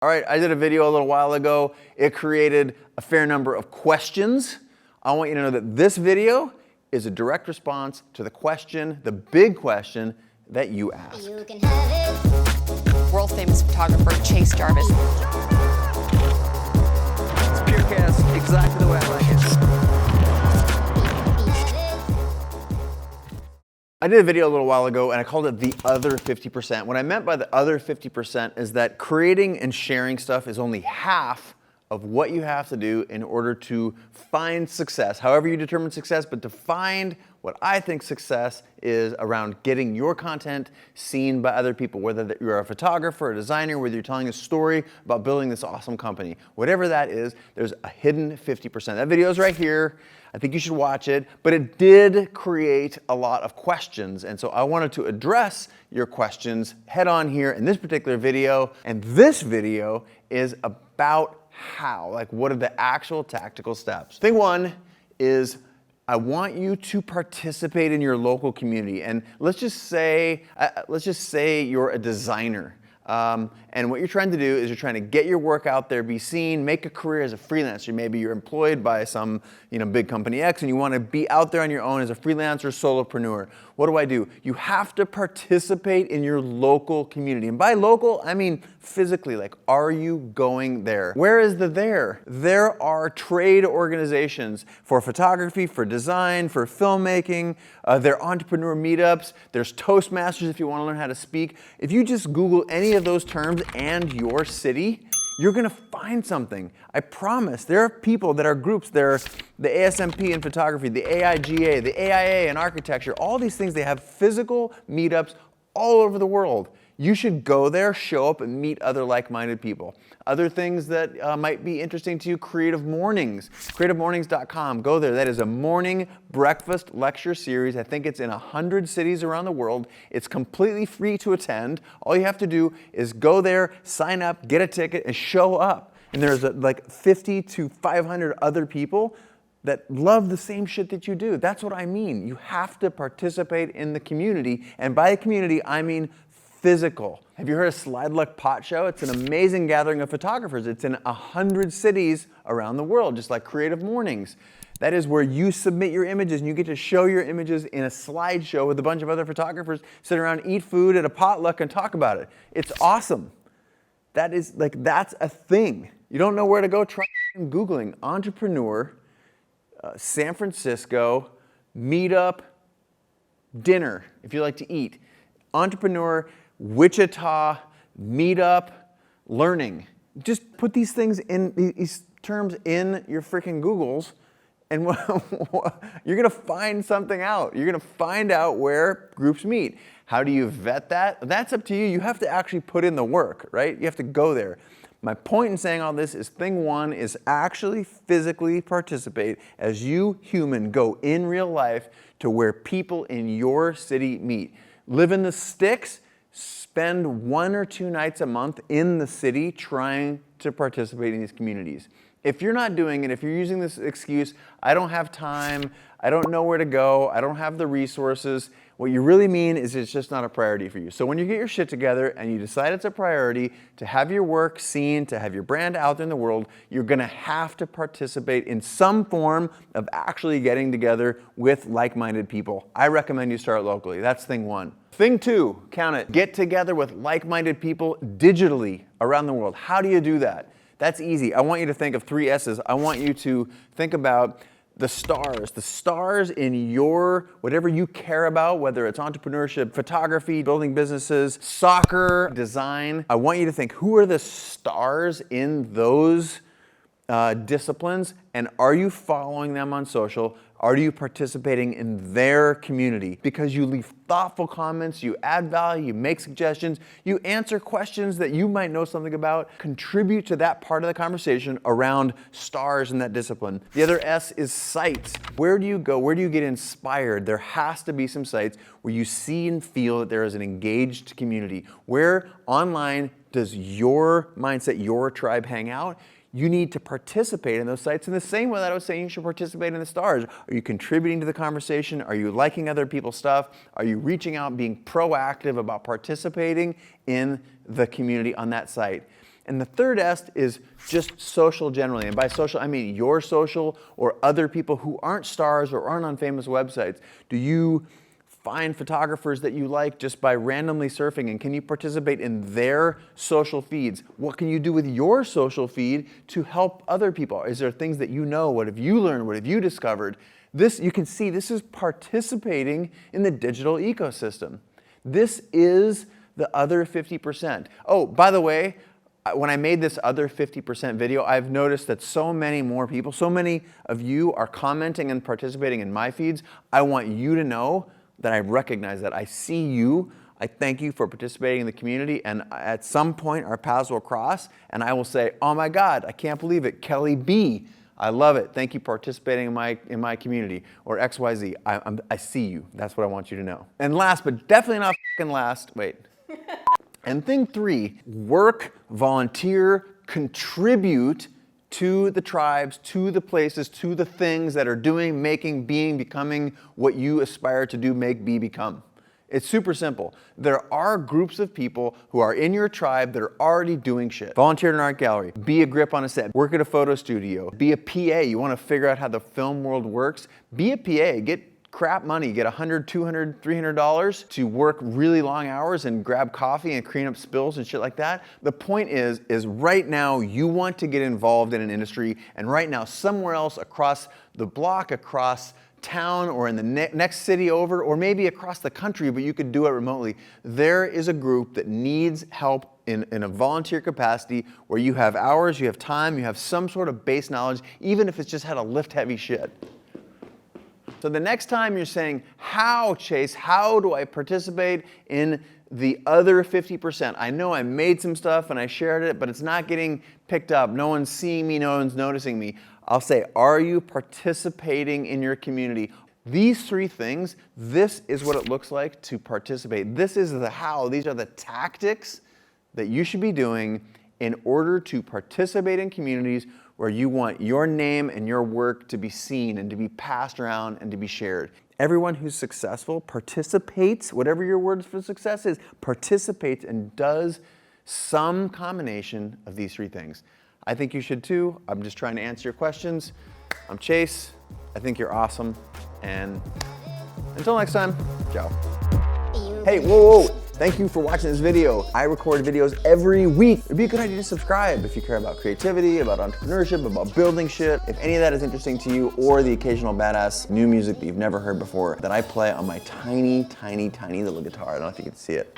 All right, I did a video a little while ago. It created a fair number of questions. I want you to know that this video is a direct response to the question, the big question that you asked. You can have it. World famous photographer Jarvis. It's pure chaos, exactly the way I like it. I did a video a little while ago and I called it the other 50%. What I meant by the other 50% is that creating and sharing stuff is only half of what you have to do in order to find success, however you determine success, but to find what I think success is around getting your content seen by other people, whether you're a photographer, a designer, whether you're telling a story about building this awesome company. Whatever that is, there's a hidden 50%. That video is right here. I think you should watch it, but it did create a lot of questions, and so I wanted to address your questions head on here in this particular video, and this video is about how, like what are the actual tactical steps. Thing one is I want you to participate in your local community, and let's just say you're a designer. And what you're trying to do is you're trying to get your work out there, be seen, make a career as a freelancer. Maybe you're employed by some big company X and you want to be out there on your own as a freelancer, solopreneur. What do? You have to participate in your local community. And by local, I mean physically, like are you going there? Where is the there? There are trade organizations for photography, for design, for filmmaking. There are entrepreneur meetups. There's Toastmasters if you want to learn how to speak. If you just Google any of those terms and your city, you're gonna find something. I promise. There are people that are groups. There are the ASMP in photography, the AIGA, the AIA in architecture, all these things. They have physical meetups all over the world. You should go there, show up, and meet other like-minded people. Other things that might be interesting to you, Creative Mornings. CreativeMornings.com. Go there. That is a morning breakfast lecture series. I think it's in 100 cities around the world. It's completely free to attend. All you have to do is go there, sign up, get a ticket, and show up. And there's like 50 to 500 other people that love the same shit that you do. That's what I mean. You have to participate in the community. And by the community, I mean physical. Have you heard of Slide Luck Pot Show? It's an amazing gathering of photographers. It's in 100 cities around the world, just like Creative Mornings. That is where you submit your images and you get to show your images in a slideshow with a bunch of other photographers, sit around, eat food at a potluck and talk about it. It's awesome. That's a thing. You don't know where to go, try Googling entrepreneur, San Francisco, meetup, dinner, if you like to eat. Entrepreneur, Wichita, meetup, learning. Just put these things in, these terms in your freaking Googles, and you're gonna find something out. You're gonna find out where groups meet. How do you vet that? That's up to you. You have to actually put in the work, right? You have to go there. My point in saying all this is thing one is actually physically participate as you human go in real life to where people in your city meet. Live in the sticks, spend 1 or 2 nights a month in the city trying to participate in these communities. If you're not doing it, if you're using this excuse, I don't have time, I don't know where to go, I don't have the resources, what you really mean is it's just not a priority for you. So when you get your shit together and you decide it's a priority to have your work seen, to have your brand out there in the world, you're gonna have to participate in some form of actually getting together with like-minded people. I recommend you start locally. That's thing one. Thing two, count it, get together with like-minded people digitally around the world. How do you do that? That's easy. I want you to think of 3 S's. I want you to think about the stars in your, whatever you care about, whether it's entrepreneurship, photography, building businesses, soccer, design. I want you to think, who are the stars in those disciplines, and are you following them on social? Are you participating in their community? Because you leave thoughtful comments, you add value, you make suggestions, you answer questions that you might know something about, contribute to that part of the conversation around stars in that discipline. The other S is sites. Where do you go? Where do you get inspired? There has to be some sites where you see and feel that there is an engaged community. Where online does your mindset, your tribe hang out? You need to participate in those sites in the same way that I was saying you should participate in the stars. Are you contributing to the conversation? Are you liking other people's stuff? Are you reaching out, being proactive about participating in the community on that site? And the third S is just social generally. And by social, I mean your social or other people who aren't stars or aren't on famous websites. Do you find photographers that you like just by randomly surfing, and can you participate in their social feeds? What can you do with your social feed to help other people? Is there things that you know? What have you learned? What have you discovered? This, you can see, this is participating in the digital ecosystem. This is the other 50%. Oh, by the way, when I made this other 50% video, I've noticed that so many more people, so many of you are commenting and participating in my feeds. I want you to know that I recognize that. I see you. I thank you for participating in the community, and at some point our paths will cross and I will say, oh my God, I can't believe it, Kelly B. I love it. Thank you for participating in my community, or XYZ. I see you. That's what I want you to know. And last, but definitely not fucking last, wait. And thing 3, work, volunteer, contribute to the tribes, to the places, to the things that are doing, making, being, becoming what you aspire to do, make, be, become. It's super simple. There are groups of people who are in your tribe that are already doing shit. Volunteer at an art gallery, be a grip on a set, work at a photo studio, be a PA. You want to figure out how the film world works? Be a PA, get crap money, get $100, $200, $300 to work really long hours and grab coffee and clean up spills and shit like that. The point is right now you want to get involved in an industry, and right now somewhere else across the block, across town, or in the next city over, or maybe across the country, but you could do it remotely. There is a group that needs help in a volunteer capacity where you have hours, you have time, you have some sort of base knowledge, even if it's just how to lift heavy shit. So the next time you're saying, how, Chase, how do I participate in the other 50%? I know I made some stuff and I shared it, but it's not getting picked up. No one's seeing me, no one's noticing me. I'll say, are you participating in your community? These 3 things, this is what it looks like to participate. This is the how. These are the tactics that you should be doing in order to participate in communities where you want your name and your work to be seen and to be passed around and to be shared. Everyone who's successful participates, whatever your word for success is, participates and does some combination of these 3 things. I think you should too. I'm just trying to answer your questions. I'm Chase. I think you're awesome. And until next time, ciao. Hey, whoa. Thank you for watching this video. I record videos every week. It'd be a good idea to subscribe if you care about creativity, about entrepreneurship, about building shit. If any of that is interesting to you, or the occasional badass new music that you've never heard before that I play on my tiny little guitar. I don't know if you can see it.